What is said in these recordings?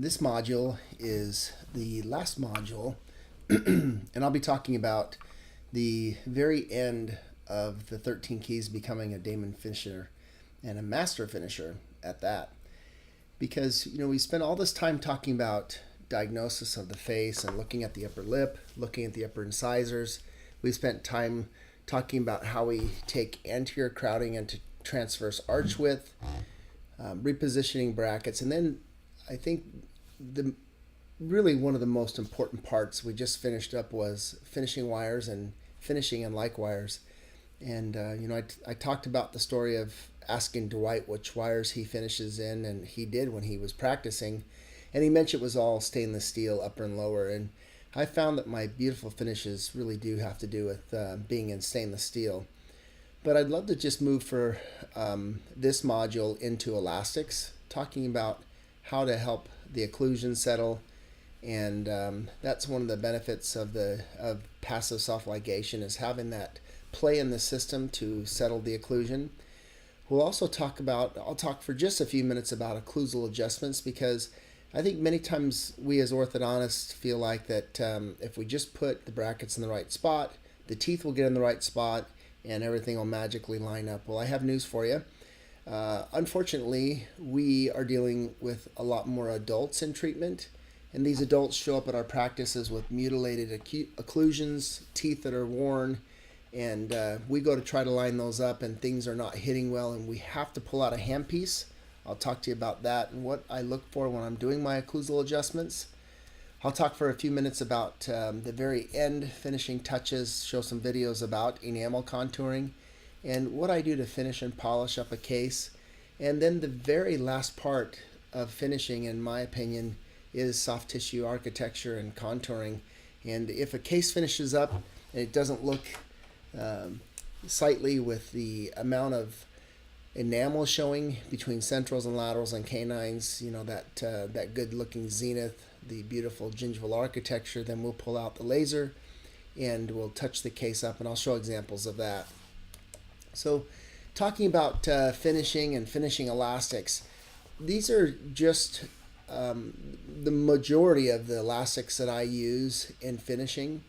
This module is the last module, and I'll be talking about the very end of the 13 keys becoming a Damon finisher and a master finisher at that. Because, we spent all this time talking about diagnosis of the face and looking at the upper lip, looking at the upper incisors. We spent time talking about how we take anterior crowding into transverse arch width, repositioning brackets, and then I think the really one of the most important parts we just finished up was finishing wires and finishing in like wires. And I talked about the story of asking Dwight which wires he finishes in, and he did when he was practicing, and he mentioned it was all stainless steel, upper and lower. And I found that my beautiful finishes really do have to do with being in stainless steel. But I'd love to just move for this module into elastics, talking about how to help the occlusion settle, and that's one of the benefits of passive soft ligation, is having that play in the system to settle the occlusion. I'll talk for just a few minutes about occlusal adjustments, because I think many times we as orthodontists feel like that if we just put the brackets in the right spot, the teeth will get in the right spot and everything will magically line up. Well, I have news for you. Unfortunately, we are dealing with a lot more adults in treatment, and these adults show up at our practices with mutilated occlusions, teeth that are worn, and we go to try to line those up and things are not hitting well, and we have to pull out a handpiece. I'll talk to you about that and what I look for when I'm doing my occlusal adjustments. I'll talk for a few minutes about the very end finishing touches, show some videos about enamel contouring, and what I do to finish and polish up a case. And then the very last part of finishing, in my opinion, is soft tissue architecture and contouring. And if a case finishes up and it doesn't look sightly with the amount of enamel showing between centrals and laterals and canines, that good looking zenith, the beautiful gingival architecture, then we'll pull out the laser and we'll touch the case up, and I'll show examples of that. So talking about finishing and finishing elastics, these are just the majority of the elastics that I use in finishing.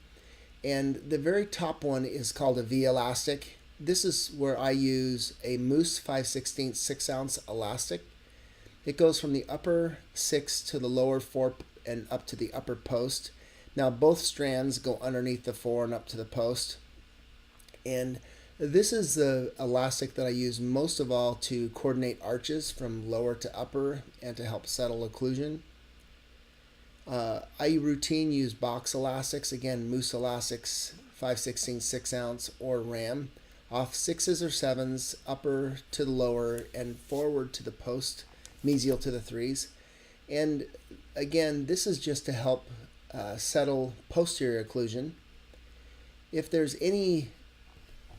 And the very top one is called a V elastic. This is where I use a Moose 5/16 6-ounce elastic. It goes from the upper 6 to the lower 4 and up to the upper post. Now both strands go underneath the 4 and up to the post. And this is the elastic that I use most of all to coordinate arches from lower to upper and to help settle occlusion. I routine use box elastics, again Moose elastics 5/16 6-ounce or RAM, off 6s or 7s, upper to the lower and forward to the post, mesial to the 3s. And again, this is just to help settle posterior occlusion. If there's any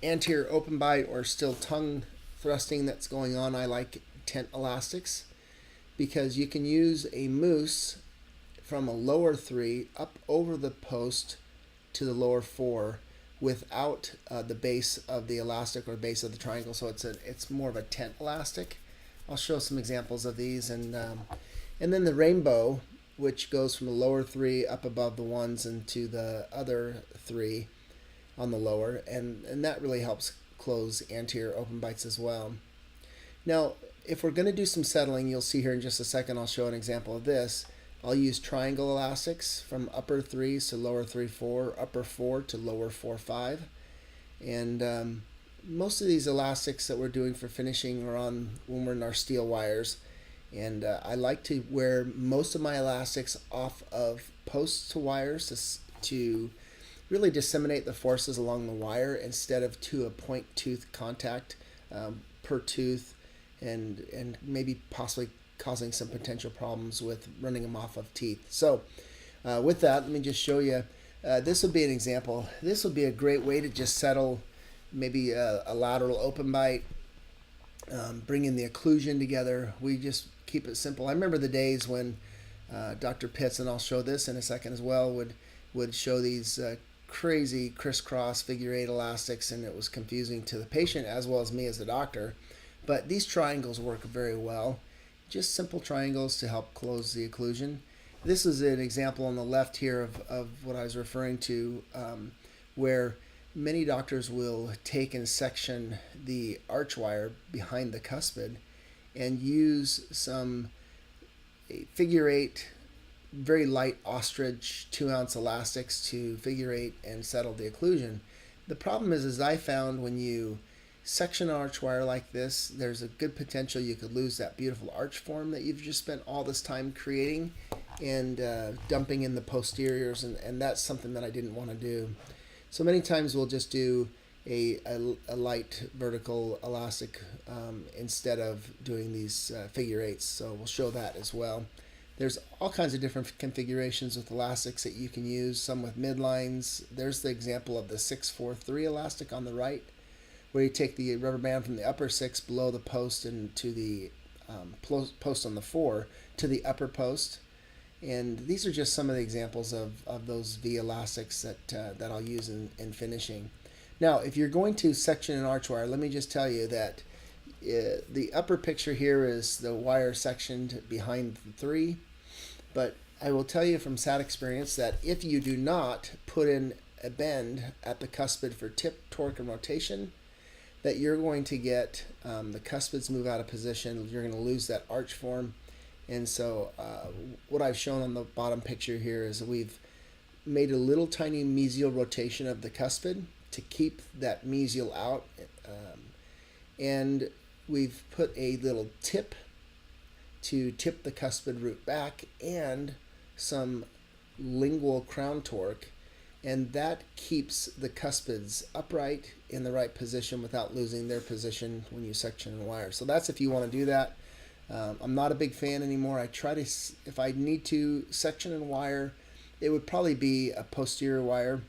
anterior open bite or still tongue thrusting that's going on, I like tent elastics, because you can use a Moose from a lower 3 up over the post to the lower 4 without the base of the elastic or base of the triangle, so it's more of a tent elastic. I'll show some examples of these, and then the rainbow, which goes from the lower 3 up above the 1s and to the other 3 on the lower, and that really helps close anterior open bites as well. Now, if we're going to do some settling, you'll see here in just a second, I'll show an example of this. I'll use triangle elastics from upper 3s to lower 3/4, upper 4 to lower 4/5. And most of these elastics that we're doing for finishing are on when we're in our steel wires. And I like to wear most of my elastics off of posts to wires to really disseminate the forces along the wire instead of to a point tooth contact per tooth, and maybe possibly causing some potential problems with running them off of teeth. So with that, let me just show you. This would be an example. This would be a great way to just settle maybe a lateral open bite, bringing the occlusion together. We just keep it simple. I remember the days when Dr. Pitts, and I'll show this in a second as well, would show these crazy crisscross figure 8 elastics, and it was confusing to the patient as well as me as the doctor. But these triangles work very well. just simple triangles to help close the occlusion. This is an example on the left here of what I was referring to, where many doctors will take and section the arch wire behind the cuspid and use some figure eight, very light ostrich 2-ounce elastics to figure eight and settle the occlusion. The problem is I found when you section an arch wire like this, there's a good potential you could lose that beautiful arch form that you've just spent all this time creating and dumping in the posteriors, and that's something that I didn't want to do. So many times we'll just do a light vertical elastic instead of doing these figure eights, so we'll show that as well. There's all kinds of different configurations with elastics that you can use, some with midlines. There's the example of the 643 elastic on the right, where you take the rubber band from the upper 6 below the post and to the post on the 4 to the upper post. And these are just some of the examples of those V elastics that I'll use in finishing. Now, if you're going to section an arch wire, let me just tell you that the upper picture here is the wire sectioned behind the 3. But I will tell you from sad experience that if you do not put in a bend at the cuspid for tip, torque, and rotation, that you're going to get the cuspids move out of position. You're going to lose that arch form. And so what I've shown on the bottom picture here is that we've made a little tiny mesial rotation of the cuspid to keep that mesial out. And we've put a little tip to tip the cuspid root back and some lingual crown torque, and that keeps the cuspids upright in the right position without losing their position when you section and wire. So that's if you want to do that. I'm not a big fan anymore. I try to, if I need to section and wire, it would probably be a posterior wire,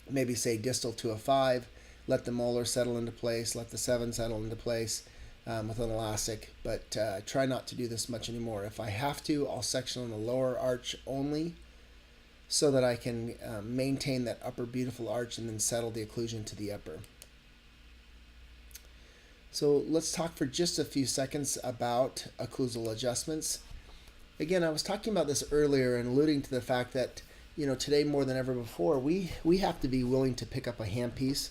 maybe say distal to a 5, let the molar settle into place, let the 7 settle into place with an elastic, but try not to do this much anymore. If I have to, I'll section on the lower arch only so that I can maintain that upper beautiful arch and then settle the occlusion to the upper. So let's talk for just a few seconds about occlusal adjustments. Again, I was talking about this earlier and alluding to the fact that, you know, today more than ever before, we have to be willing to pick up a handpiece.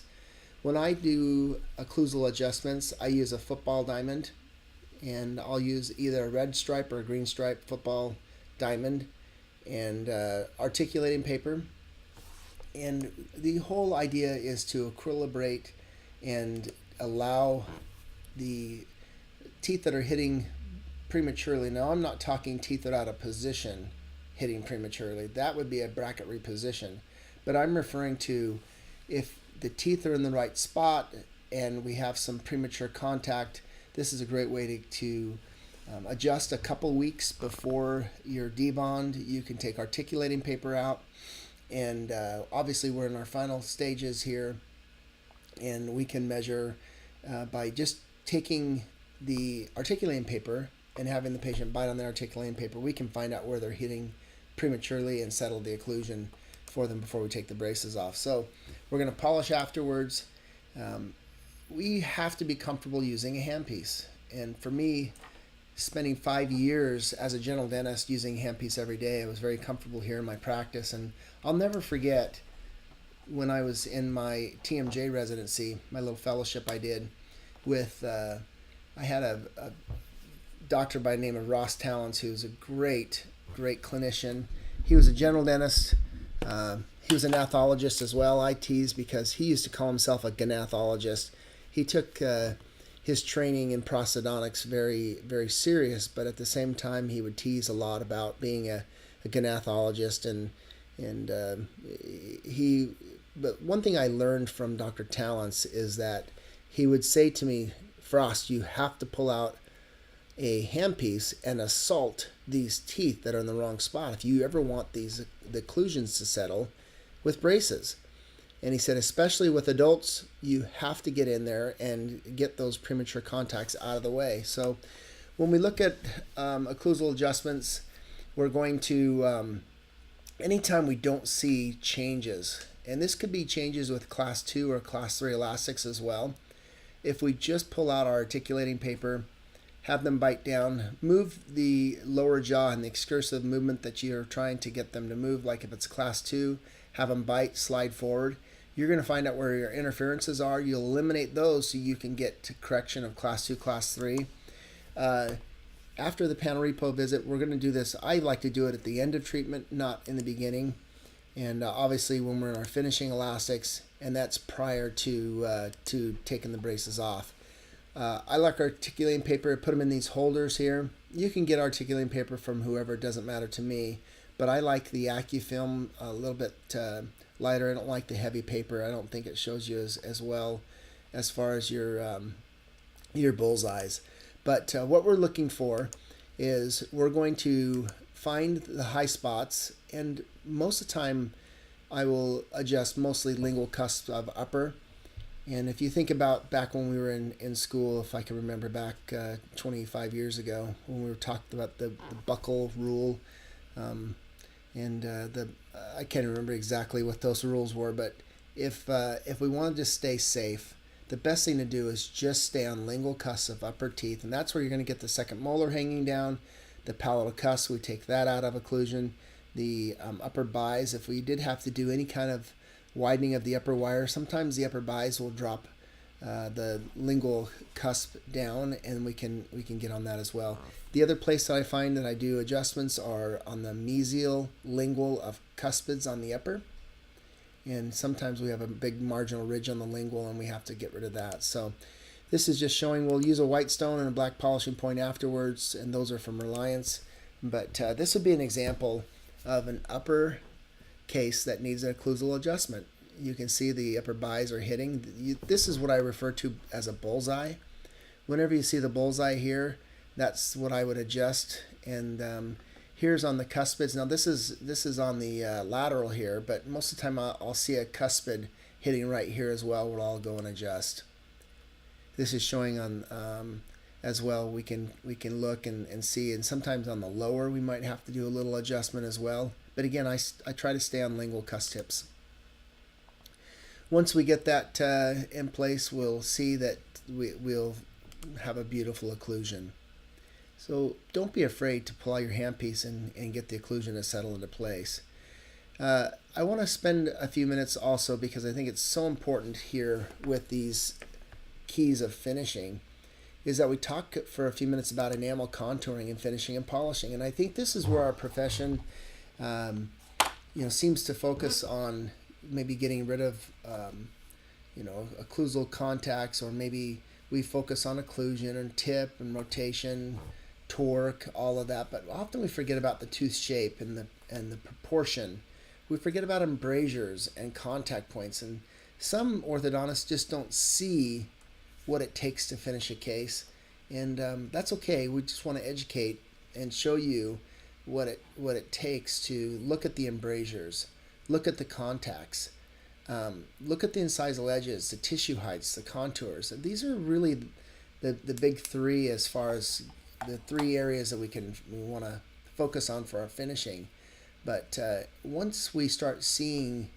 When I do occlusal adjustments, I use a football diamond, and I'll use either a red stripe or a green stripe football diamond and articulating paper. And the whole idea is to equilibrate and allow the teeth that are hitting prematurely. Now, I'm not talking teeth that are out of position hitting prematurely. That would be a bracket reposition. But I'm referring to if the teeth are in the right spot and we have some premature contact, this is a great way to adjust a couple weeks before your debond. You can take articulating paper out, and obviously we're in our final stages here, and we can measure by just taking the articulating paper and having the patient bite on the articulating paper. We can find out where they're hitting prematurely and settle the occlusion for them before we take the braces off. So we're going to polish afterwards. We have to be comfortable using a handpiece, and for me, spending 5 years as a general dentist using a handpiece every day, I was very comfortable here in my practice. And I'll never forget when I was in my TMJ residency, my little fellowship I did with, I had a doctor by the name of Ross Talents, who's a great clinician. He was a general dentist. He was a gnathologist as well. I tease because he used to call himself a gnathologist. He took his training in prosthodontics very, very serious, but at the same time he would tease a lot about being a gnathologist, but one thing I learned from Dr. Talents is that he would say to me, Frost, you have to pull out a handpiece and assault these teeth that are in the wrong spot if you ever want the occlusions to settle with braces. And he said, especially with adults, you have to get in there and get those premature contacts out of the way. So when we look at occlusal adjustments, we're going to, anytime we don't see changes, and this could be changes with class 2 or class 3 elastics as well, if we just pull out our articulating paper, have them bite down. Move the lower jaw and the excursive movement that you're trying to get them to move, like if it's class 2, have them bite, slide forward. You're going to find out where your interferences are. You'll eliminate those so you can get to correction of class 2, class 3. After the Panorepo visit, we're going to do this. I like to do it at the end of treatment, not in the beginning. And obviously when we're in our finishing elastics, and that's prior to taking the braces off. I like articulating paper. I put them in these holders here. You can get articulating paper from whoever, it doesn't matter to me. But I like the AccuFilm a little bit lighter. I don't like the heavy paper. I don't think it shows you as well as far as your bullseyes. But what we're looking for is we're going to find the high spots, and most of the time I will adjust mostly lingual cusp of upper. And if you think about back when we were in school, if I can remember back 25 years ago, when we were talking about the buckle rule, I can't remember exactly what those rules were, but if we wanted to stay safe, the best thing to do is just stay on lingual cusp of upper teeth, and that's where you're going to get the second molar hanging down, the palatal cusp, we take that out of occlusion, the upper bis. If we did have to do any kind of widening of the upper wire, sometimes the upper bis will drop the lingual cusp down, and we can get on that as well. The other place that I find that I do adjustments are on the mesial lingual of cuspids on the upper. And sometimes we have a big marginal ridge on the lingual, and we have to get rid of that. So this is just showing we'll use a white stone and a black polishing point afterwards, and those are from Reliance. But this would be an example of an upper case that needs an occlusal adjustment. You can see the upper bis are hitting. This is what I refer to as a bullseye. Whenever you see the bullseye here, that's what I would adjust. And here's on the cuspids. Now this is on the lateral here, but most of the time I'll see a cuspid hitting right here as well, where I'll go and adjust. This is showing on as well. We can look and see, and sometimes on the lower we might have to do a little adjustment as well. But again, I try to stay on lingual cusp tips. Once we get that in place, we'll see that we'll have a beautiful occlusion. So don't be afraid to pull out your handpiece and get the occlusion to settle into place. I want to spend a few minutes also, because I think it's so important here with these keys of finishing, is that we talk for a few minutes about enamel contouring and finishing and polishing. And I think this is where our profession seems to focus on maybe getting rid of occlusal contacts, or maybe we focus on occlusion and tip and rotation, torque, all of that, but often we forget about the tooth shape and the proportion. We forget about embrasures and contact points, and some orthodontists just don't see what it takes to finish a case, and that's okay. We just want to educate and show you what it takes to look at the embrasures, look at the contacts, look at the incisal edges, the tissue heights, the contours. And these are really the big three as far as the three areas that we want to focus on for our finishing. But once we start seeing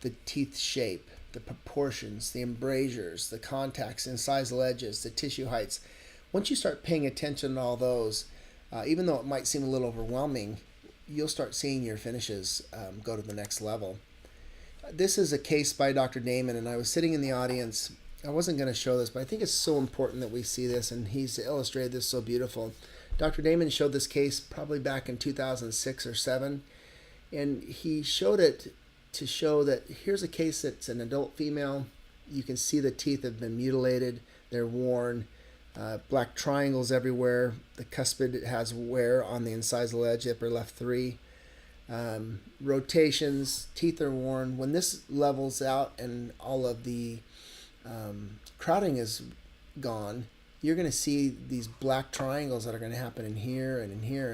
the teeth shape, the proportions, the embrasures, the contacts, incisal edges, the tissue heights, once you start paying attention to all those, even though it might seem a little overwhelming, you'll start seeing your finishes go to the next level. This is a case by Dr. Damon, and I was sitting in the audience. I wasn't going to show this, but I think it's so important that we see this, and he's illustrated this so beautiful. Dr. Damon showed this case probably back in 2006 or 7, and he showed it to show that here's a case that's an adult female. You can see the teeth have been mutilated, they're worn, black triangles everywhere. The cuspid has wear on the incisal edge, upper left 3. Rotations, teeth are worn. When this levels out and all of the crowding is gone, you're going to see these black triangles that are going to happen in here and in here,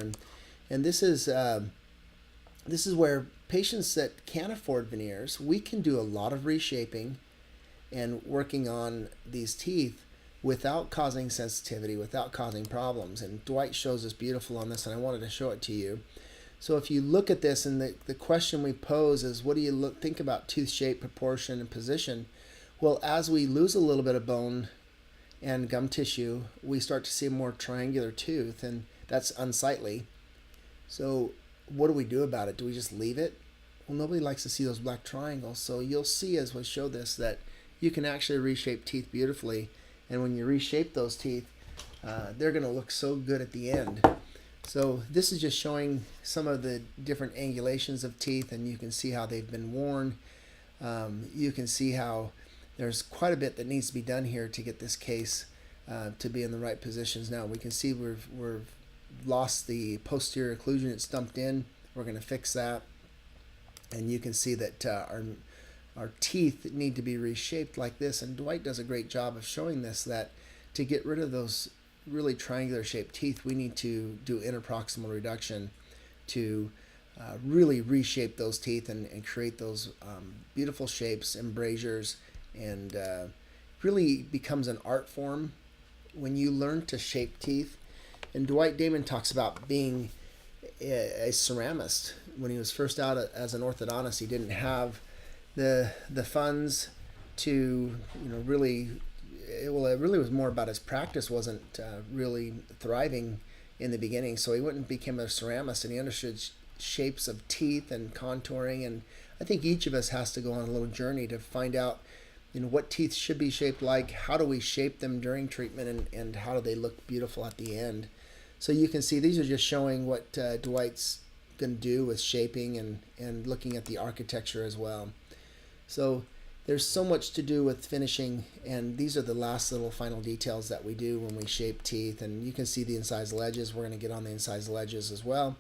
and this is where patients that can't afford veneers, we can do a lot of reshaping and working on these teeth without causing sensitivity, without causing problems. And Dwight shows us beautiful on this, and I wanted to show it to you. So if you look at this, and the question we pose is, what do you think about tooth shape, proportion, and position? Well, as we lose a little bit of bone, and gum tissue, we start to see a more triangular tooth, and that's unsightly. So what do we do about it? Do we just leave it? Well, nobody likes to see those black triangles. So you'll see as we show this that you can actually reshape teeth beautifully. And when you reshape those teeth, they're going to look so good at the end. So this is just showing some of the different angulations of teeth, and you can see how they've been worn. You can see how there's quite a bit that needs to be done here to get this case to be in the right positions. Now we can see we've lost the posterior occlusion. It's stumped in. We're going to fix that. And you can see that our teeth need to be reshaped like this. And Dwight does a great job of showing this, that to get rid of those really triangular shaped teeth, we need to do interproximal reduction to really reshape those teeth and create those beautiful shapes, embrasures, and really becomes an art form when you learn to shape teeth. And Dwight Damon talks about being a ceramist. When he was first out as an orthodontist, he didn't have the funds to really. Well, it really was more about his practice wasn't really thriving in the beginning. So he went and became a ceramist, and he understood shapes of teeth and contouring. And I think each of us has to go on a little journey to find out what teeth should be shaped like, how do we shape them during treatment, and how do they look beautiful at the end. So you can see these are just showing what Dwight's going to do with shaping and looking at the architecture as well. So there's so much to do with finishing, and these are the last little final details that we do when we shape teeth. And you can see the incisal edges. We're going to get on the incisal edges as well.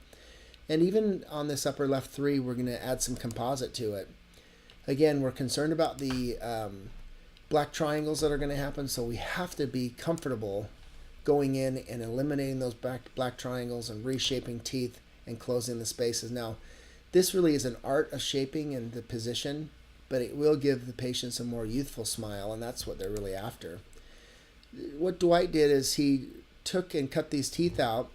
And even on this upper left 3, we're going to add some composite to it. Again, we're concerned about the black triangles that are going to happen, so we have to be comfortable going in and eliminating those black triangles and reshaping teeth and closing the spaces. Now, this really is an art of shaping and the position, but it will give the patients a more youthful smile, and that's what they're really after. What Dwight did is he took and cut these teeth out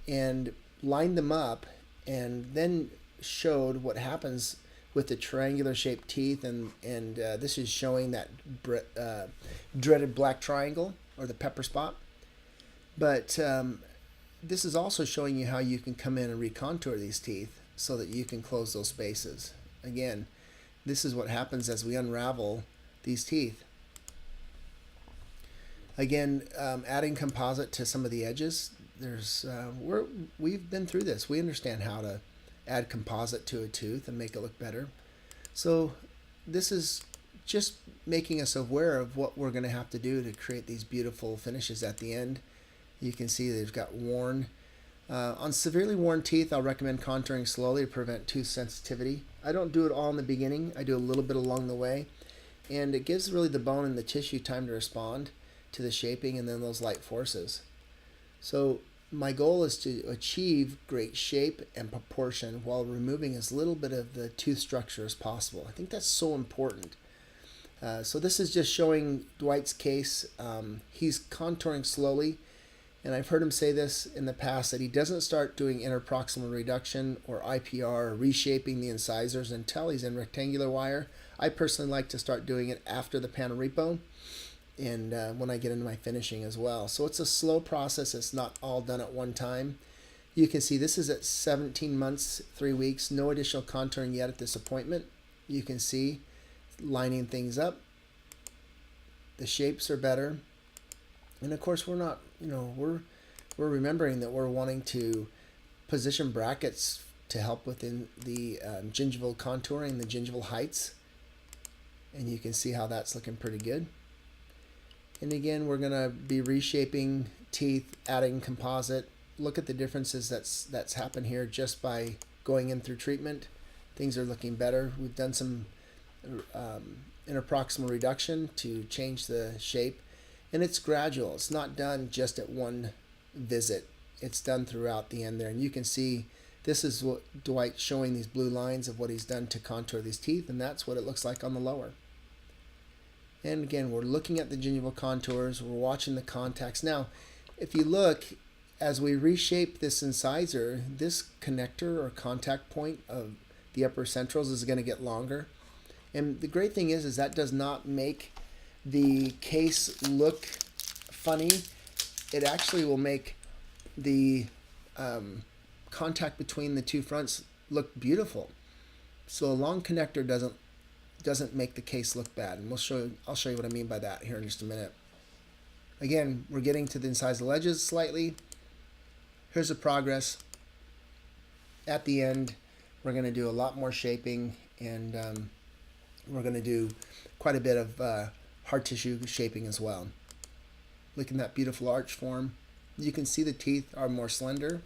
and lined them up, and then showed what happens with the triangular shaped teeth, and this is showing that dreaded black triangle or the pepper spot. But this is also showing you how you can come in and recontour these teeth so that you can close those spaces. Again, this is what happens as we unravel these teeth. Again, adding composite to some of the edges. We've been through this. We understand how to add composite to a tooth and make it look better. So this is just making us aware of what we're going to have to do to create these beautiful finishes at the end. You can see they've got worn. On severely worn teeth, I'll recommend contouring slowly to prevent tooth sensitivity. I don't do it all in the beginning. I do a little bit along the way. And it gives really the bone and the tissue time to respond to the shaping and then those light forces. So my goal is to achieve great shape and proportion while removing as little bit of the tooth structure as possible. I think that's so important. So this is just showing Dwight's case. He's contouring slowly. And I've heard him say this in the past, that he doesn't start doing interproximal reduction or IPR or reshaping the incisors until he's in rectangular wire. I personally like to start doing it after the Panarepo and when I get into my finishing as well. So it's a slow process. It's not all done at one time. You can see this is at 17 months, 3 weeks. No additional contouring yet at this appointment. You can see lining things up. The shapes are better. And of course, we're not, we're remembering that we're wanting to position brackets to help within the gingival contouring, the gingival heights. And you can see how that's looking pretty good. And again, we're going to be reshaping teeth, adding composite. Look at the differences that's happened here just by going in through treatment. Things are looking better. We've done some interproximal reduction to change the shape. And it's gradual. It's not done just at one visit. It's done throughout the end there. And you can see this is what Dwight's showing, these blue lines of what he's done to contour these teeth, and that's what it looks like on the lower. And again, we're looking at the gingival contours. We're watching the contacts. Now, if you look, as we reshape this incisor, this connector or contact point of the upper centrals is going to get longer. And the great thing is that does not make the case look funny, it actually will make the contact between the two fronts look beautiful. So a long connector doesn't make the case look bad, and I'll show you what I mean by that here in just a minute. Again, we're getting to the incisal edges slightly. Here's the progress. At the end, we're going to do a lot more shaping, and we're going to do quite a bit of hard tissue shaping as well. Look at that beautiful arch form. You can see the teeth are more slender,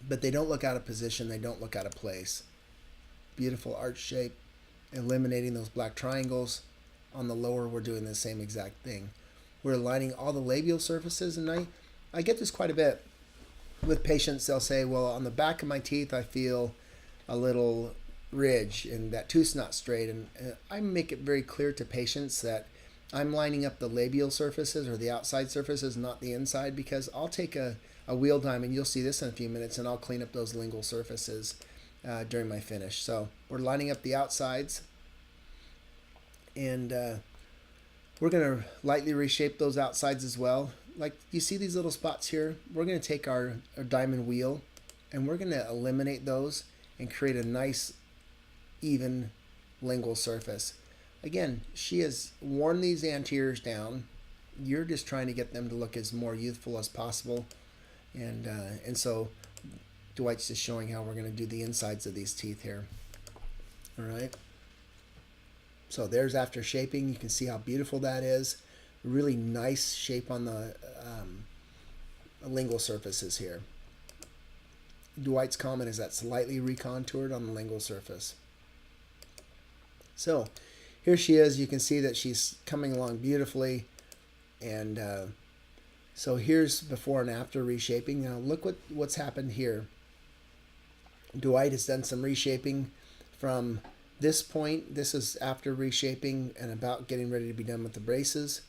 but they don't look out of position. They don't look out of place. Beautiful arch shape, eliminating those black triangles. On the lower, we're doing the same exact thing. We're aligning all the labial surfaces, and I get this quite a bit with patients. They'll say, well, on the back of my teeth, I feel a little ridge, and that tooth's not straight. And I make it very clear to patients that I'm lining up the labial surfaces or the outside surfaces, not the inside, because I'll take a wheel diamond, you'll see this in a few minutes, and I'll clean up those lingual surfaces during my finish. So we're lining up the outsides, and we're going to lightly reshape those outsides as well. Like you see these little spots here, we're going to take our diamond wheel, and we're going to eliminate those and create a nice even lingual surface. Again, she has worn these anteriors down. You're just trying to get them to look as more youthful as possible, and so Dwight's just showing how we're going to do the insides of these teeth here. All right. So there's after shaping. You can see how beautiful that is. Really nice shape on the lingual surfaces here. Dwight's comment is that slightly recontoured on the lingual surface. So here she is. You can see that she's coming along beautifully. And so here's before and after reshaping. Now look what's happened here. Dwight has done some reshaping from this point. This is after reshaping and about getting ready to be done with the braces.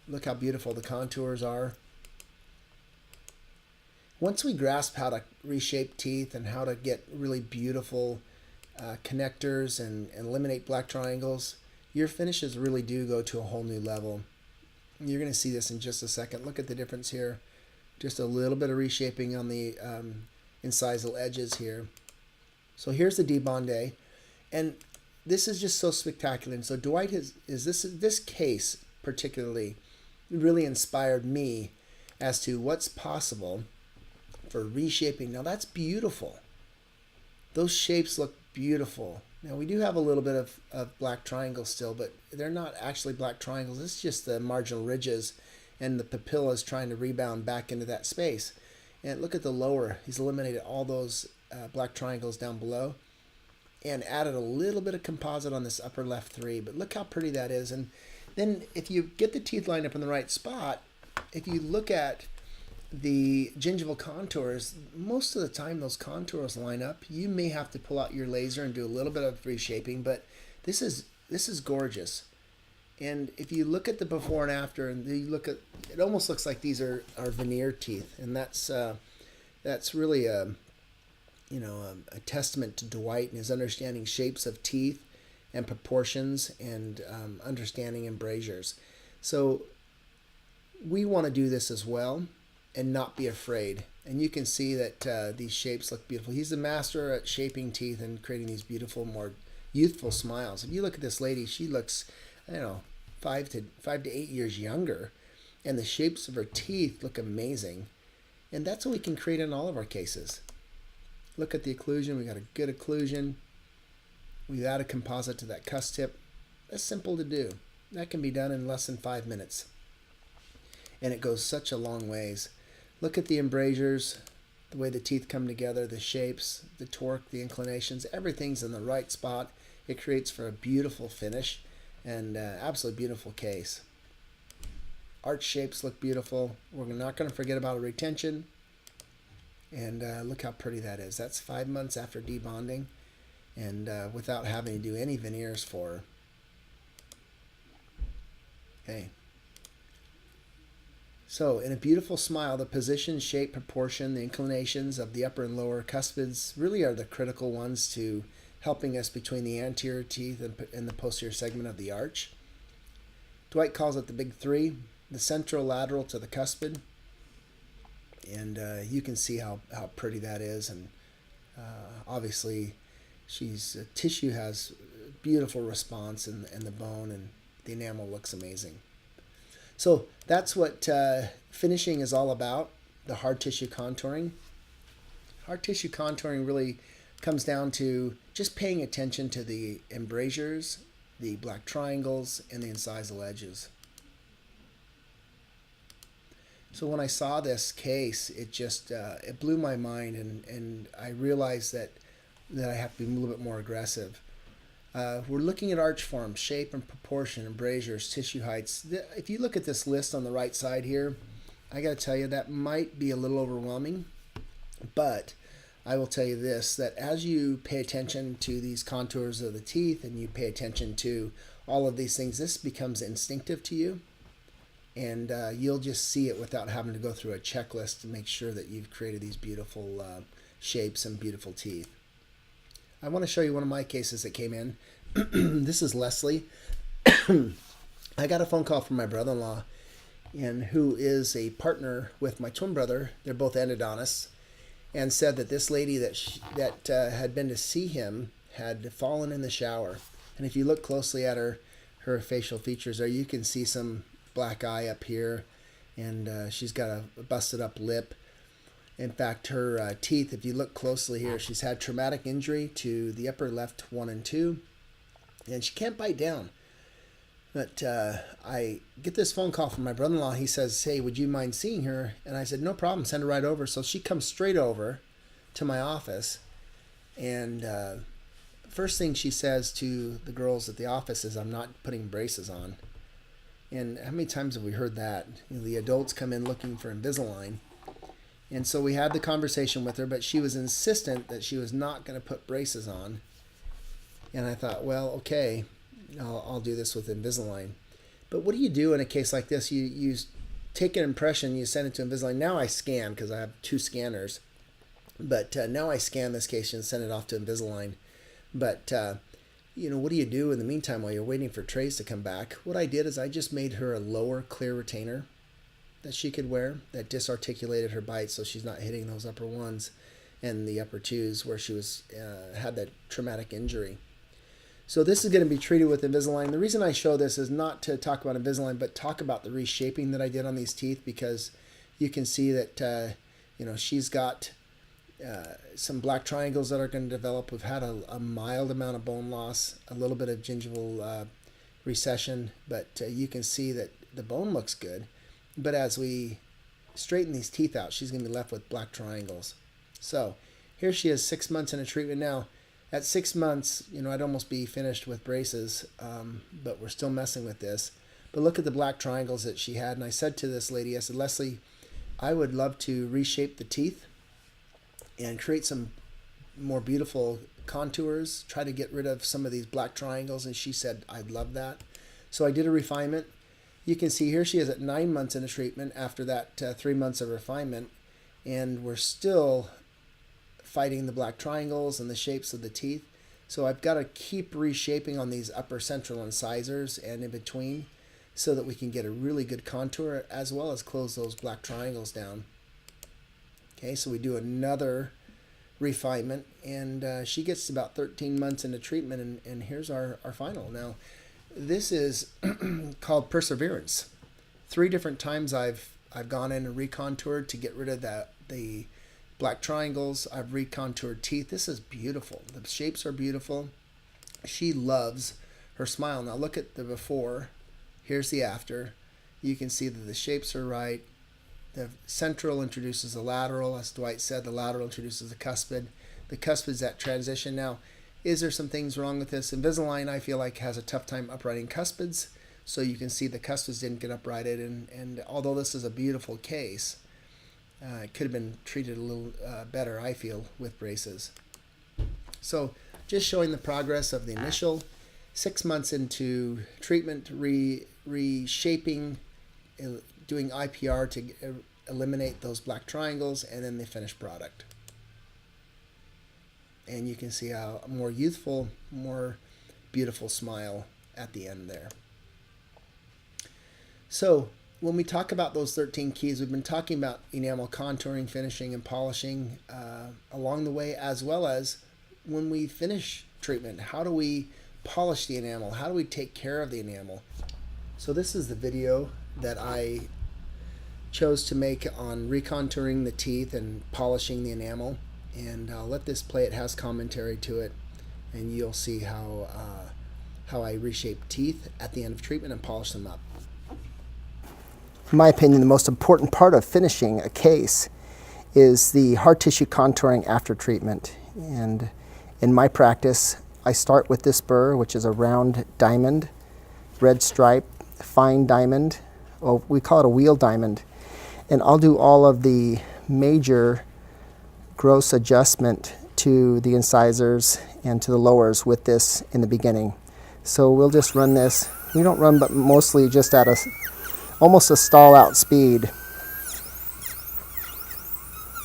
Look how beautiful the contours are. Once we grasp how to reshape teeth and how to get really beautiful connectors and eliminate black triangles, your finishes really do go to a whole new level. You're going to see this in just a second. Look at the difference here. Just a little bit of reshaping on the incisal edges here. So here's the debonde, and this is just so spectacular. And so Dwight this case particularly really inspired me as to what's possible for reshaping. Now that's beautiful. Those shapes look beautiful. Now we do have a little bit of black triangles still, but they're not actually black triangles. It's just the marginal ridges and the papillas trying to rebound back into that space. And look at the lower. He's eliminated all those black triangles down below and added a little bit of composite on this upper left 3. But look how pretty that is. And then if you get the teeth lined up in the right spot, if you look at the gingival contours, most of the time those contours line up. You may have to pull out your laser and do a little bit of reshaping, but this is gorgeous. And if you look at the before and after, and you look at, it almost looks like these are veneer teeth, and that's really a testament to Dwight and his understanding shapes of teeth and proportions and understanding embrasures. So we want to do this as well and not be afraid. And you can see that these shapes look beautiful. He's a master at shaping teeth and creating these beautiful, more youthful smiles. If you look at this lady, she looks, 5 to 8 years younger, and the shapes of her teeth look amazing. And that's what we can create in all of our cases. Look at the occlusion. We got a good occlusion. We've added composite to that cuss tip. That's simple to do. That can be done in less than 5 minutes. And it goes such a long ways. Look at the embrasures, the way the teeth come together, the shapes, the torque, the inclinations. Everything's in the right spot. It creates for a beautiful finish and absolutely beautiful case. Arch shapes look beautiful. We're not going to forget about a retention. And look how pretty that is. That's 5 months after debonding, and without having to do any veneers for her. Okay. So in a beautiful smile, the position, shape, proportion, the inclinations of the upper and lower cuspids really are the critical ones to helping us between the anterior teeth and the posterior segment of the arch. Dwight calls it the big 3. the central lateral to the cuspid, and you can see how pretty that is. And obviously, tissue has beautiful response in the bone, and the enamel looks amazing. So that's what finishing is all about, the hard tissue contouring. Hard tissue contouring really comes down to just paying attention to the embrasures, the black triangles, and the incisal edges. So when I saw this case, it just it blew my mind, and I realized that I have to be a little bit more aggressive. We're looking at arch form, shape and proportion, embrasures, tissue heights. If you look at this list on the right side here, I got to tell you that might be a little overwhelming, but I will tell you this, that as you pay attention to these contours of the teeth and you pay attention to all of these things, this becomes instinctive to you, and you'll just see it without having to go through a checklist to make sure that you've created these beautiful shapes and beautiful teeth. I want to show you one of my cases that came in. This is Leslie. I got a phone call from my brother-in-law, and who is a partner with my twin brother. They're both endodontists, and said that this lady that had been to see him had fallen in the shower. And if you look closely at her facial features there, you can see some black eye up here, and she's got a busted up lip. In fact, her teeth, if you look closely here, she's had traumatic injury to the upper left 1 and 2, and she can't bite down. But I get this phone call from my brother-in-law. He says, hey, would you mind seeing her? And I said, no problem, send her right over. So she comes straight over to my office, and first thing she says to the girls at the office is, I'm not putting braces on. And how many times have we heard that? You know, the adults come in looking for Invisalign. And so we had the conversation with her, but she was insistent that she was not going to put braces on. And I thought, well, okay, I'll do this with Invisalign. But what do you do in a case like this? You take an impression, you send it to Invisalign. Now I scan, because I have 2 scanners. But now I scan this case and send it off to Invisalign. But, you know, what do you do in the meantime while you're waiting for trays to come back? What I did is I just made her a lower clear retainer that she could wear that disarticulated her bite, so she's not hitting those upper 1s and the upper 2s where she was had that traumatic injury. So this is going to be treated with Invisalign. The reason I show this is not to talk about Invisalign, but talk about the reshaping that I did on these teeth, because you can see that you know, she's got some black triangles that are going to develop. We've had a mild amount of bone loss, a little bit of gingival recession, but you can see that the bone looks good. But as we straighten these teeth out, she's going to be left with black triangles. So here she is, 6 months in a treatment now. At 6 months, you know, I'd almost be finished with braces, but we're still messing with this. But look at the black triangles that she had. And I said to this lady, I said, Leslie, I would love to reshape the teeth and create some more beautiful contours, try to get rid of some of these black triangles. And she said, I'd love that. So I did a refinement. You can see here she is at 9 months in a treatment after that 3 months of refinement, and we're still fighting the black triangles and the shapes of the teeth. So I've got to keep reshaping on these upper central incisors and in between so that we can get a really good contour as well as close those black triangles down. Okay, so we do another refinement, and she gets about 13 months into treatment, and here's our final. Now, this is called Perseverance. 3 different times I've gone in and recontoured to get rid of the black triangles. I've recontoured teeth. This is beautiful. The shapes are beautiful. She loves her smile. Now look at the before. Here's the after. You can see that the shapes are right. The central introduces the lateral. As Dwight said, the lateral introduces the cuspid. The cuspid's at transition. Now, is there some things wrong with this? Invisalign, I feel like, has a tough time uprighting cuspids. So you can see the cuspids didn't get uprighted. And although this is a beautiful case, it could have been treated a little better, I feel, with braces. So just showing the progress of the initial 6 months into treatment, reshaping, doing IPR to eliminate those black triangles, and then the finished product. And you can see how a more youthful, more beautiful smile at the end there. So when we talk about those 13 keys, we've been talking about enamel contouring, finishing, and polishing along the way, as well as when we finish treatment. How do we polish the enamel? How do we take care of the enamel? So this is the video that I chose to make on recontouring the teeth and polishing the enamel. And I'll let this play. It has commentary to it, and you'll see how I reshape teeth at the end of treatment and polish them up. In my opinion, the most important part of finishing a case is the hard tissue contouring after treatment. And in my practice, I start with this burr, which is a round diamond, red stripe, fine diamond. Well, we call it a wheel diamond. And I'll do all of the major gross adjustment to the incisors and to the lowers with this in the beginning. So we'll just run this. We don't run, but mostly just at almost a stall out speed.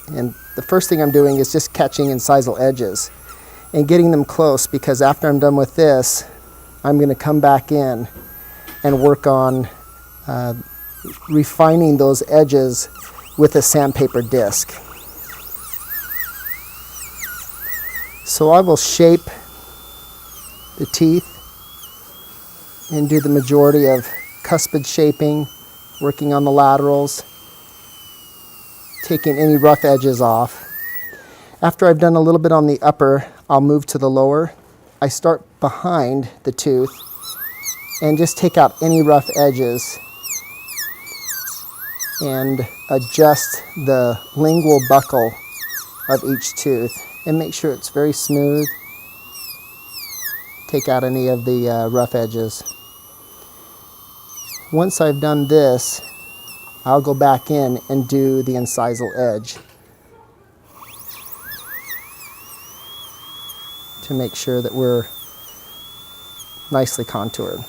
And the first thing I'm doing is just catching incisal edges and getting them close, because after I'm done with this, I'm going to come back in and work on refining those edges with a sandpaper disc. So I will shape the teeth and do the majority of cuspid shaping, working on the laterals, taking any rough edges off. After I've done a little bit on the upper, I'll move to the lower. I start behind the tooth and just take out any rough edges and adjust the lingual buccal of each tooth and make sure it's very smooth. Take out any of the rough edges. Once I've done this, I'll go back in and do the incisal edge to make sure that we're nicely contoured.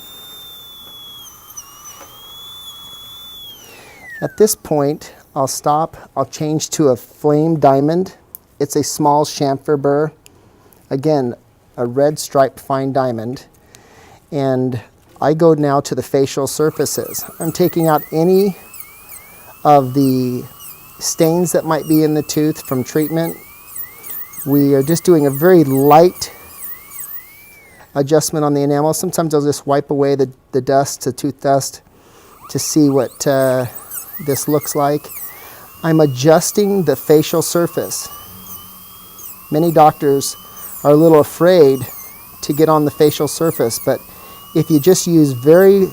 At this point, I'll stop. I'll change to a flame diamond. It's a small chamfer burr. Again, a red striped fine diamond. And I go now to the facial surfaces. I'm taking out any of the stains that might be in the tooth from treatment. We are just doing a very light adjustment on the enamel. Sometimes I'll just wipe away the dust, the tooth dust, to see what this looks like. I'm adjusting the facial surface. Many doctors are a little afraid to get on the facial surface, but if you just use very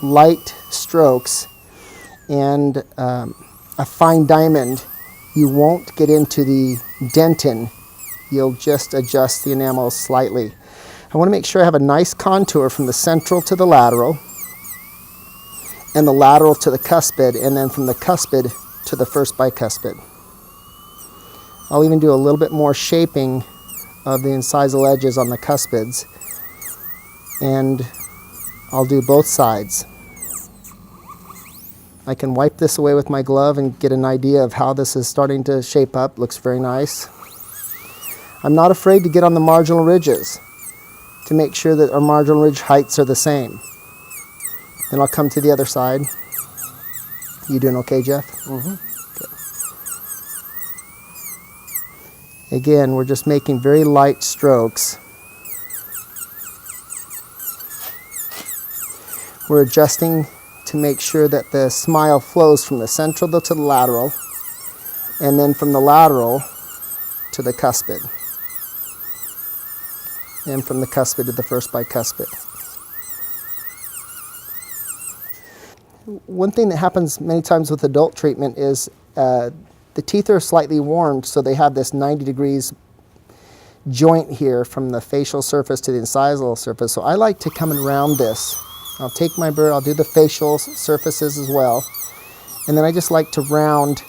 light strokes and a fine diamond, you won't get into the dentin. You'll just adjust the enamel slightly. I want to make sure I have a nice contour from the central to the lateral, and the lateral to the cuspid, and then from the cuspid to the first bicuspid. I'll even do a little bit more shaping of the incisal edges on the cuspids, and I'll do both sides. I can wipe this away with my glove and get an idea of how this is starting to shape up. Looks very nice. I'm not afraid to get on the marginal ridges to make sure that our marginal ridge heights are the same. Then I'll come to the other side. You doing okay, Jeff? Mm-hmm. Good. Again, we're just making very light strokes. We're adjusting to make sure that the smile flows from the central to the lateral, and then from the lateral to the cuspid, and from the cuspid to the first bicuspid. One thing that happens many times with adult treatment is the teeth are slightly worn, so they have this 90 degrees joint here from the facial surface to the incisal surface. So I like to come and round this. I'll take my burr, I'll do the facial surfaces as well, and then I just like to round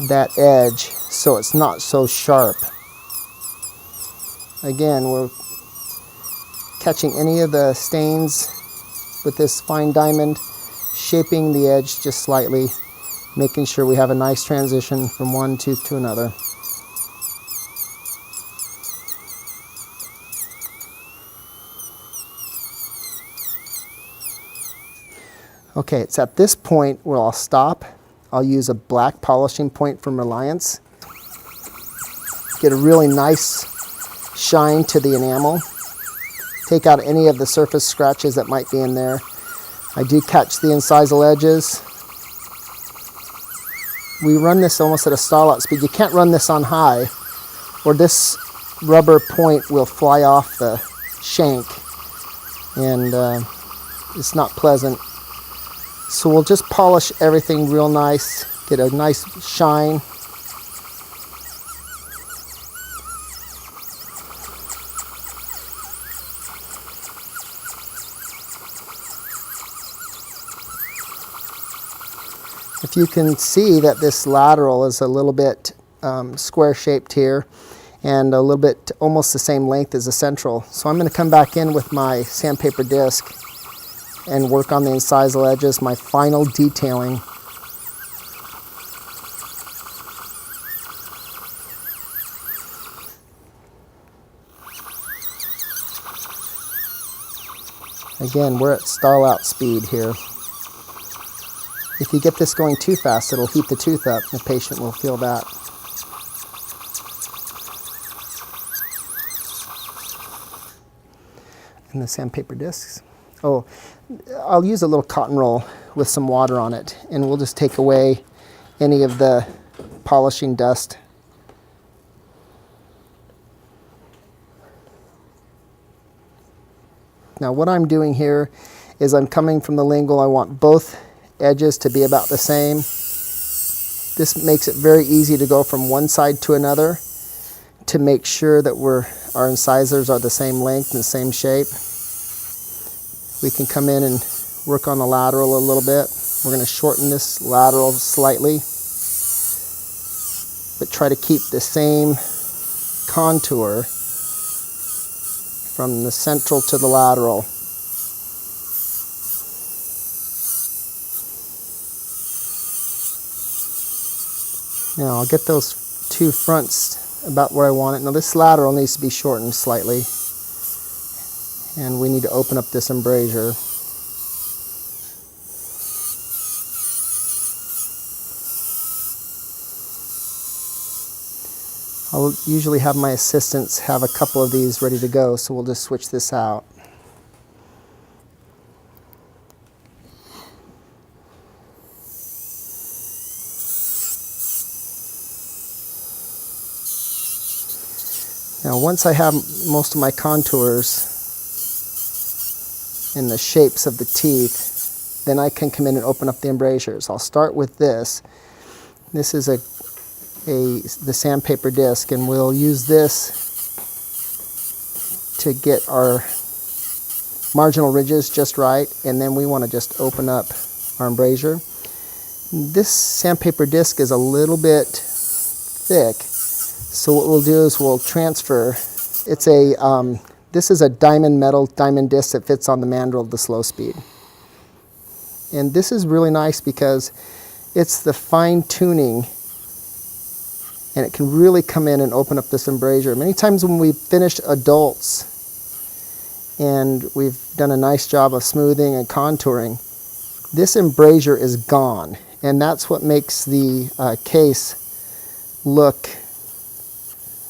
that edge so it's not so sharp. Again, we're catching any of the stains with this fine diamond, shaping the edge just slightly, making sure we have a nice transition from one tooth to another. Okay, it's at this point where I'll stop. I'll use a black polishing point from Reliance. Get a really nice shine to the enamel. Take out any of the surface scratches that might be in there. I do catch the incisal edges. We run this almost at a stall-out speed. You can't run this on high, or this rubber point will fly off the shank, and it's not pleasant. So we'll just polish everything real nice, get a nice shine. If you can see that this lateral is a little bit square shaped here and a little bit almost the same length as the central. So I'm going to come back in with my sandpaper disc and work on the incisal edges, my final detailing. Again, we're at stall out speed here. If you get this going too fast, it'll heat the tooth up. The patient will feel that. And the sandpaper discs. Oh, I'll use a little cotton roll with some water on it, and we'll just take away any of the polishing dust. Now what I'm doing here is I'm coming from the lingual. I want both edges to be about the same. This makes it very easy to go from one side to another to make sure that our incisors are the same length and the same shape. We can come in and work on the lateral a little bit. We're going to shorten this lateral slightly, but try to keep the same contour from the central to the lateral. Now I'll get those two fronts about where I want it. Now this lateral needs to be shortened slightly, and we need to open up this embrasure. I'll usually have my assistants have a couple of these ready to go, so we'll just switch this out. Now once I have most of my contours and the shapes of the teeth, then I can come in and open up the embrasures. I'll start with this. This is the sandpaper disc, and we'll use this to get our marginal ridges just right, and then we want to just open up our embrasure. This sandpaper disc is a little bit thick, so what we'll do is we'll transfer. It's this is a diamond disc that fits on the mandrel of the slow speed. And this is really nice because it's the fine tuning, and it can really come in and open up this embrasure. Many times when we've finished adults and we've done a nice job of smoothing and contouring, this embrasure is gone, and that's what makes the case look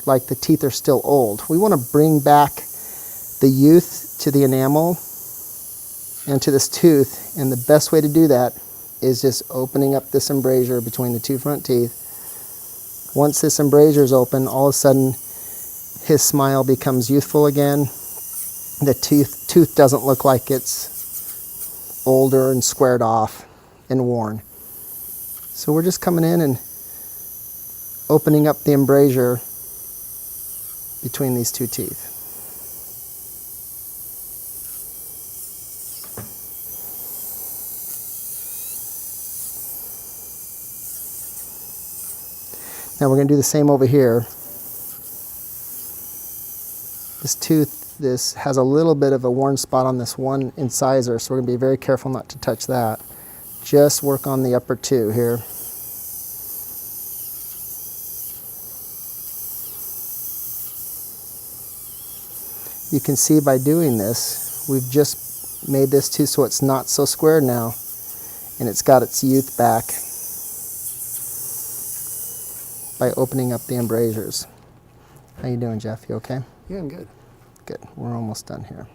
like the teeth are still old. We want to bring back the youth to the enamel and to this tooth, and the best way to do that is just opening up this embrasure between the two front teeth. Once this embrasure is open, all of a sudden his smile becomes youthful again. The tooth doesn't look like it's older and squared off and worn. So we're just coming in and opening up the embrasure between these two teeth. Now we're going to do the same over here. This tooth, this has a little bit of a worn spot on this one incisor, so we're going to be very careful not to touch that. Just work on the upper two here. You can see by doing this, we've just made this tooth so it's not so square now. and it's got its youth back by opening up the embrasures. How you doing, Jeff? You okay? Yeah, I'm good. Good. We're almost done here.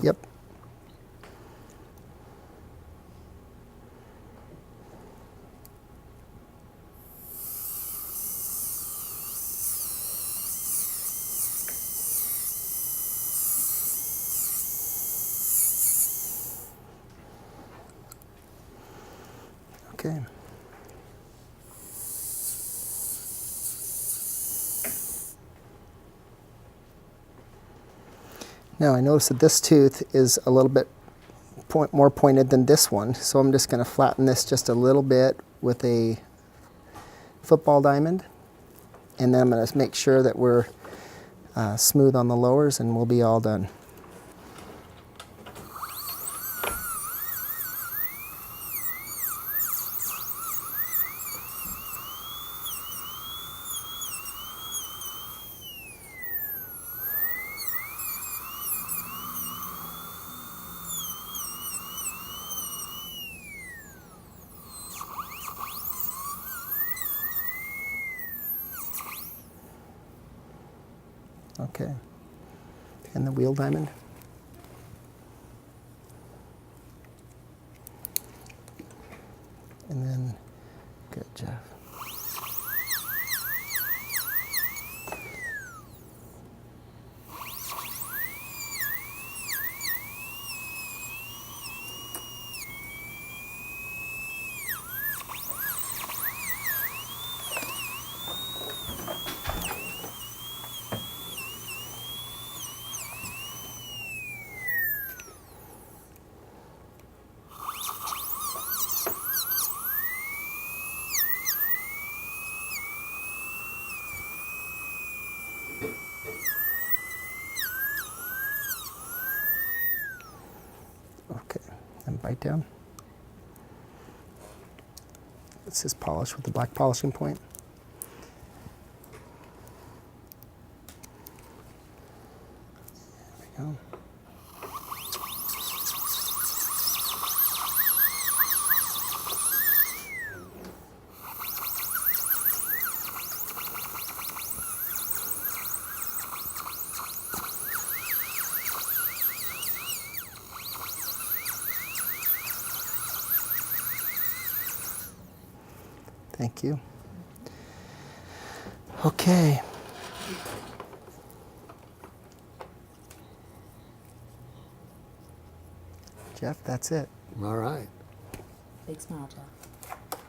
Yep. Okay. Now I notice that this tooth is a little bit more pointed than this one, so I'm just going to flatten this just a little bit with a football diamond, and then I'm going to make sure that we're smooth on the lowers, and we'll be all done. Okay. And the wheel diamond. And then, good, Jeff. Okay, and bite down. This is polish with the black polishing point. There we go. Thank you. Okay. Jeff, that's it. All right. Big smile, Jeff.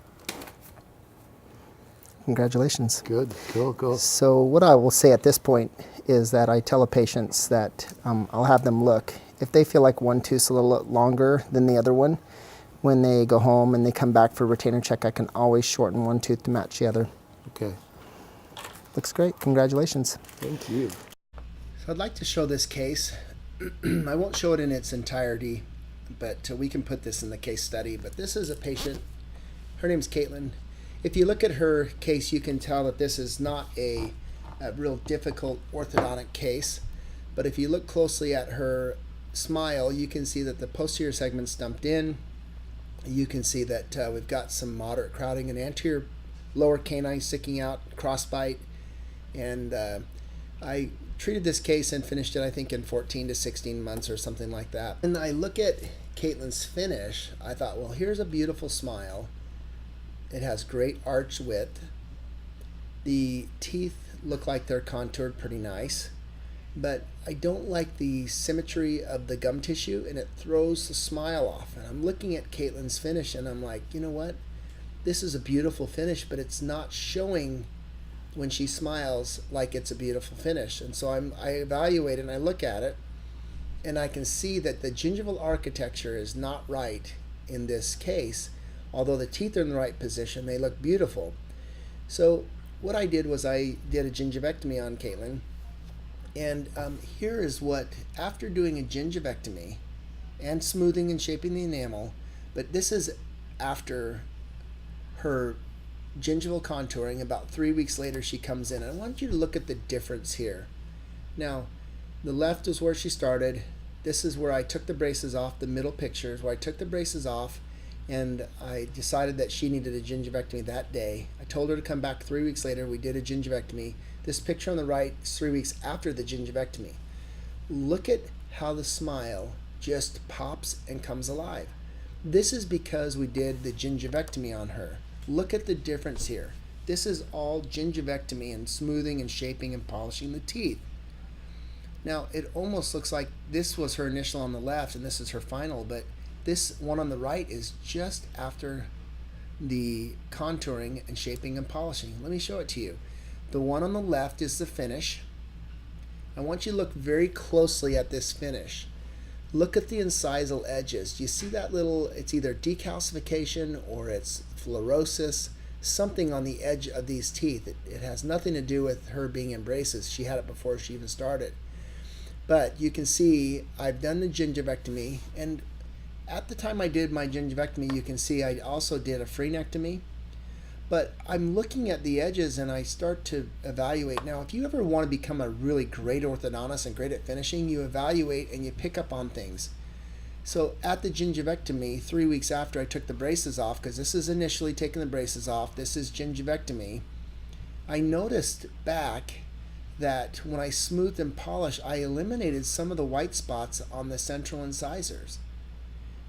Congratulations. Good. Cool. So what I will say at this point is that I tell the patients that I'll have them look. If they feel like one tooth's a little longer than the other one, when they go home and they come back for retainer check, I can always shorten one tooth to match the other. Okay. Looks great. Congratulations. Thank you. So I'd like to show this case. I won't show it in its entirety, but we can put this in the case study. But this is a patient. Her name's Caitlin. If you look at her case, you can tell that this is not a real difficult orthodontic case. But if you look closely at her smile, you can see that the posterior segment's dumped in. You can see that we've got some moderate crowding and anterior lower canine sticking out, crossbite. And I treated this case and finished it, I think, in 14 to 16 months or something like that. And I look at Caitlin's finish, I thought, well, here's a beautiful smile. It has great arch width. The teeth look like they're contoured pretty nice, but I don't like the symmetry of the gum tissue, and it throws the smile off. And I'm looking at Caitlin's finish, and I'm like, you know what? This is a beautiful finish, but it's not showing when she smiles like it's a beautiful finish. And so I evaluate it and I look at it, and I can see that the gingival architecture is not right in this case. Although the teeth are in the right position, they look beautiful. So what I did was I did a gingivectomy on Caitlin. And here is what, after doing a gingivectomy and smoothing and shaping the enamel, but this is after her gingival contouring, about 3 weeks later she comes in. And I want you to look at the difference here. Now, the left is where she started. This is where I took the braces off. The middle picture is where I took the braces off, and I decided that she needed a gingivectomy that day. I told her to come back 3 weeks later. We did a gingivectomy. This picture on the right is 3 weeks after the gingivectomy. Look at how the smile just pops and comes alive. This is because we did the gingivectomy on her. Look at the difference here. This is all gingivectomy and smoothing and shaping and polishing the teeth. Now, it almost looks like this was her initial on the left and this is her final, but this one on the right is just after the contouring and shaping and polishing. Let me show it to you. The one on the left is the finish. I want you to look very closely at this finish. Look at the incisal edges. Do you see that little, it's either decalcification or it's fluorosis, something on the edge of these teeth. It has nothing to do with her being in braces. She had it before she even started. But you can see I've done the gingivectomy, and at the time I did my gingivectomy, you can see I also did a frenectomy. But I'm looking at the edges and I start to evaluate. Now, if you ever want to become a really great orthodontist and great at finishing, you evaluate and you pick up on things. So at the gingivectomy, 3 weeks after I took the braces off, because this is initially taking the braces off, this is gingivectomy, I noticed back that when I smoothed and polished, I eliminated some of the white spots on the central incisors.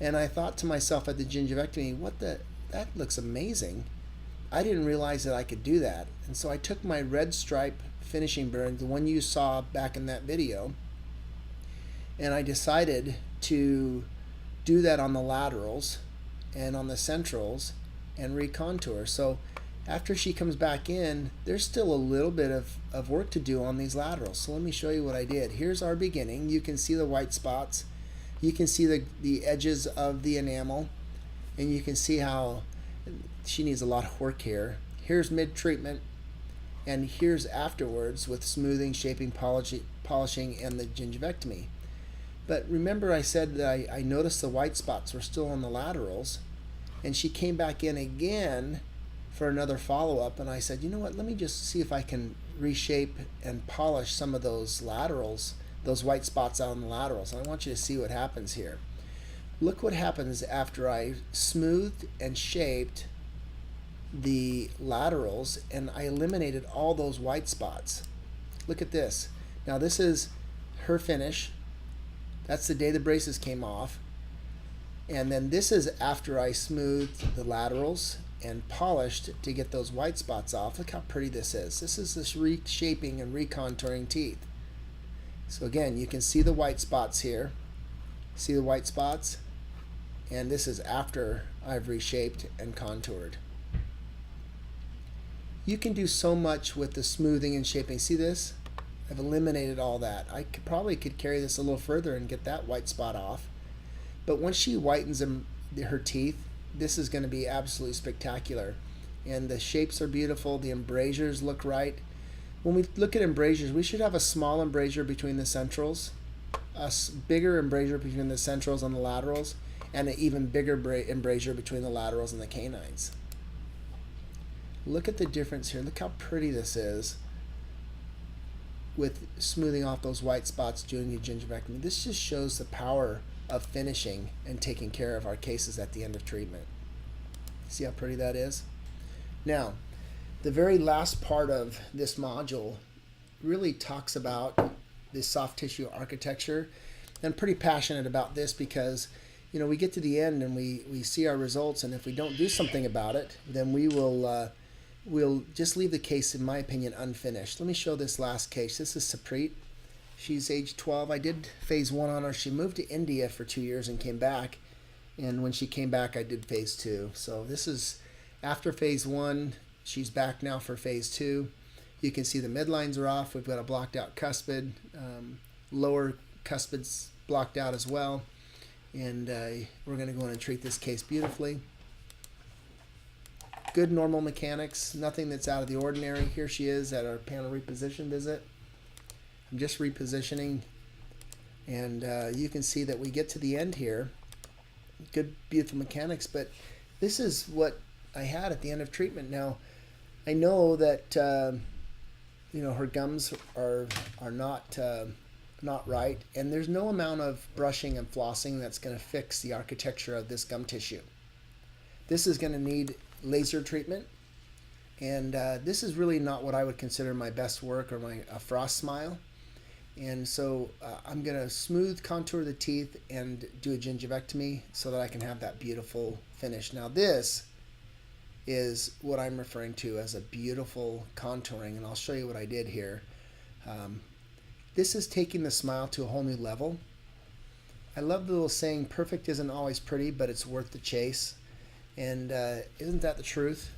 And I thought to myself at the gingivectomy, that looks amazing. I didn't realize that I could do that. And so I took my red stripe finishing burn, the one you saw back in that video, and I decided to do that on the laterals and on the centrals and recontour. So after she comes back in, there's still a little bit of work to do on these laterals. So let me show you what I did. Here's our beginning. You can see the white spots. You can see the edges of the enamel, and you can see how she needs a lot of work here. Here's mid-treatment, and here's afterwards with smoothing, shaping, polishing, and the gingivectomy. But remember I said that I noticed the white spots were still on the laterals, and she came back in again for another follow-up, and I said, you know what, let me just see if I can reshape and polish some of those laterals, those white spots out on the laterals. And I want you to see what happens here. Look what happens after I smoothed and shaped the laterals and I eliminated all those white spots. Look at this. Now this is her finish. That's the day the braces came off. And then this is after I smoothed the laterals and polished to get those white spots off. Look how pretty this is. This is this reshaping and recontouring teeth. So again, you can see the white spots here. See the white spots? And this is after I've reshaped and contoured. You can do so much with the smoothing and shaping. See this? I've eliminated all that. I probably could carry this a little further and get that white spot off. But once she whitens her teeth, this is going to be absolutely spectacular. And the shapes are beautiful. The embrasures look right. When we look at embrasures, we should have a small embrasure between the centrals, a bigger embrasure between the centrals and the laterals, and an even bigger embrasure between the laterals and the canines. Look at the difference here. Look how pretty this is with smoothing off those white spots during your gingivectomy. This just shows the power of finishing and taking care of our cases at the end of treatment. See how pretty that is? Now, the very last part of this module really talks about this soft tissue architecture. I'm pretty passionate about this because, you know, we get to the end and we see our results, and if we don't do something about it, then we'll just leave the case, in my opinion, unfinished. Let me show this last case. This is Saprit. She's age 12. I did phase 1 on her. She moved to India for 2 years and came back. And when she came back, I did phase 2. So this is after phase 1. She's back now for phase 2. You can see the midlines are off. We've got a blocked out cuspid. Lower cuspid's blocked out as well. And we're going to go in and treat this case beautifully. good normal mechanics, nothing that's out of the ordinary. Here she is at our panel reposition visit. I'm just repositioning, and you can see that we get to the end here. Good, beautiful mechanics, but this is what I had at the end of treatment. Now, I know that her gums are not right, and there's no amount of brushing and flossing that's going to fix the architecture of this gum tissue. This is going to need laser treatment, and this is really not what I would consider my best work or a frost smile. And so I'm going to smooth contour the teeth and do a gingivectomy so that I can have that beautiful finish. Now this is what I'm referring to as a beautiful contouring, and I'll show you what I did here. This is taking the smile to a whole new level. I love the little saying, perfect isn't always pretty, but it's worth the chase. And isn't that the truth?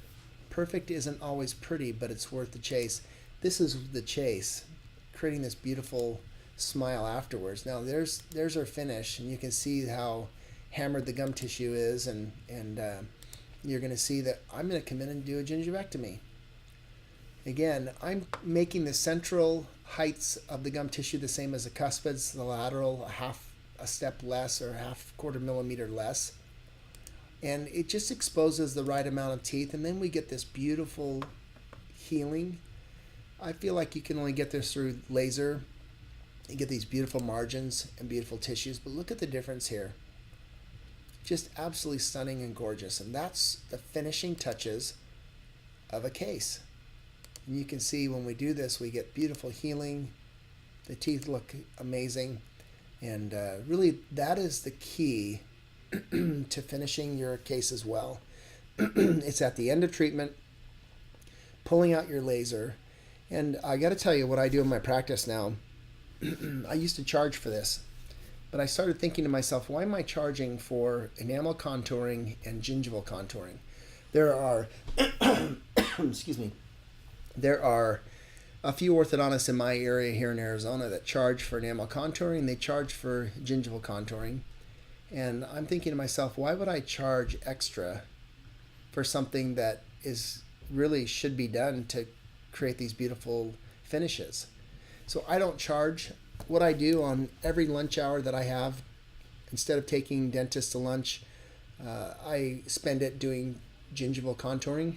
Perfect isn't always pretty, but it's worth the chase. This is the chase, creating this beautiful smile afterwards. Now there's our finish, and you can see how hammered the gum tissue is, and you're going to see that I'm going to come in and do a gingivectomy. Again, I'm making the central heights of the gum tissue the same as the cuspids, the lateral a step less or half quarter millimeter less. And it just exposes the right amount of teeth, and then we get this beautiful healing. I feel like you can only get this through laser. You get these beautiful margins and beautiful tissues, but look at the difference here. Just absolutely stunning and gorgeous, and that's the finishing touches of a case. And you can see when we do this, we get beautiful healing. The teeth look amazing, and really that is the key to finishing your case as well. It's at the end of treatment, pulling out your laser. And I got to tell you what I do in my practice now. I used to charge for this, but I started thinking to myself, why am I charging for enamel contouring and gingival contouring? There are, excuse me, there are a few orthodontists in my area here in Arizona that charge for enamel contouring. They charge for gingival contouring. And I'm thinking to myself, why would I charge extra for something that is really should be done to create these beautiful finishes? So I don't charge. What I do on every lunch hour that I have, instead of taking dentist to lunch, I spend it doing gingival contouring.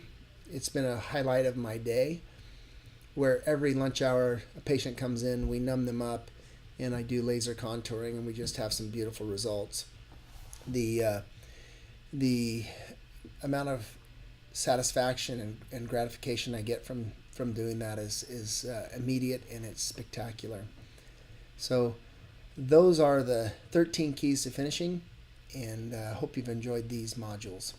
It's been a highlight of my day, where every lunch hour a patient comes in, we numb them up, and I do laser contouring, and we just have some beautiful results. The amount of satisfaction and gratification I get from doing that is immediate, and it's spectacular. So those are the 13 keys to finishing, and I hope you've enjoyed these modules.